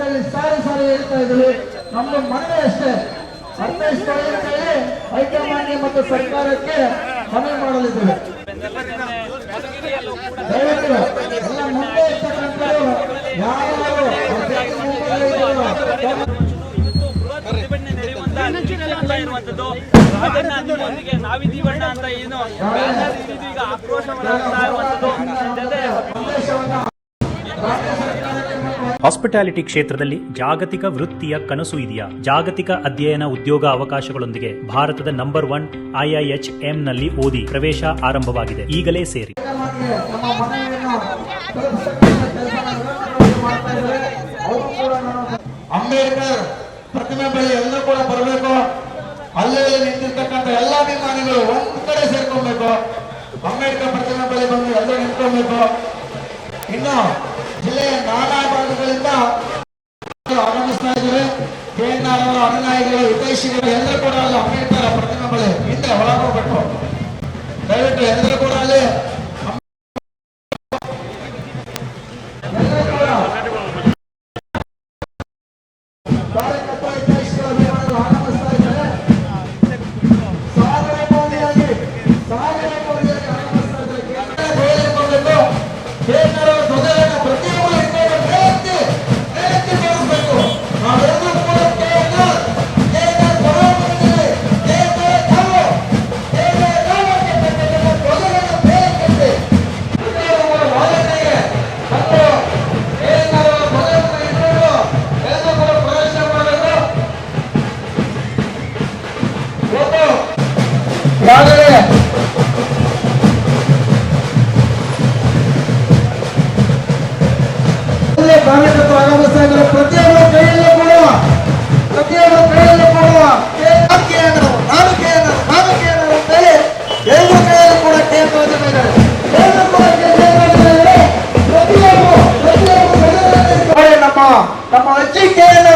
ಅಂತೇಳಿ ಸಾರಿ ಹೇಳ್ತಾ ಇದ್ದೀವಿ. ನಮ್ದು ಮನವಿ ಅಷ್ಟೇ, ಅರ್ಥೈಸಿಕೊಳ್ಳಿ ಹೈಕಮಾಂಡ್ ಮತ್ತು ಸರ್ಕಾರಕ್ಕೆ ಮನವಿ ಮಾಡಲಿದ್ದೇವೆ. ದಯವಿಟ್ಟು ಎಲ್ಲ ಮುಂದೆ ಇರ್ತಕ್ಕಂಥವರು ಯಾರು ಇರುವಂತದ್ದು ನಾವಿದೀವಣ್ಣ ಅಂತ ಏನು ಈಗ ಆಕ್ರೋಶ ಇರುವಂತದ್ದು. ಹಾಸ್ಪಿಟಾಲಿಟಿ ಕ್ಷೇತ್ರದಲ್ಲಿ ಜಾಗತಿಕ ವೃತ್ತಿಯ ಕನಸು ಇದೆಯಾ? ಜಾಗತಿಕ ಅಧ್ಯಯನ ಉದ್ಯೋಗ ಅವಕಾಶಗಳೊಂದಿಗೆ ಭಾರತದ ನಂಬರ್ 1 IIHM ನಲ್ಲಿ ಓದಿ ಪ್ರವೇಶ ಆರಂಭವಾಗಿದೆ. ಈಗಲೇ ಸೇರಿ. ಅಂಬೇಡ್ಕರ್ ಪ್ರತಿಮೆ ಬಳಿ ಎಲ್ಲರೂ ಕೂಡ ಬರಬೇಕು. ಅಲ್ಲೇ ನಿಂತಿರ್ತಕ್ಕಂಥ ಎಲ್ಲಾ ಅಭಿಮಾನಿಗಳು ಒಂದ್ ಕಡೆ ಸೇರ್ಕೊಬೇಕು. ಅಂಬೇಡ್ಕರ್ ಪ್ರತಿಮೆ ಬಳಿ ಬಂದು ಎಲ್ಲರೂ ನಿಂತ್ಕೊಬೇಕು. ಇನ್ನು ಜಿಲ್ಲೆಯ ನಾನಾ ಭಾಗಗಳಿಂದ ಆಗಮಿಸ್ತಾ ಇದ್ದಾರೆ. KNR ಅನುಯಾಯಿಗಳು, ಹಿತೈಷಿಗಳು ಎಲ್ಲರೂ ಕೂಡ ಅಲ್ಲಿ ಅಂಬೇಡ್ಕರ್ ಪ್ರತಿಮೆ ಬಳಿ ಹಿಂದೆ ಒಳಗೋಗ್ಬೇಕು. ದಯವಿಟ್ಟು ಎಲ್ಲರೂ ಕೂಡ ಅಲ್ಲಿ ಆಗಮಿಸ್ತಾ ಇದ್ದಾರೆ. ಪ್ರತಿಯೊಬ್ಬರ ಕೈಯಲ್ಲೂ ಕೊಡುವ ನಾನು ಅಂತೇಳಿ ಎಲ್ಲರ ಕೈಯಲ್ಲೂ ಕೂಡ ನಮ್ಮ ಅಜ್ಜಿ KNR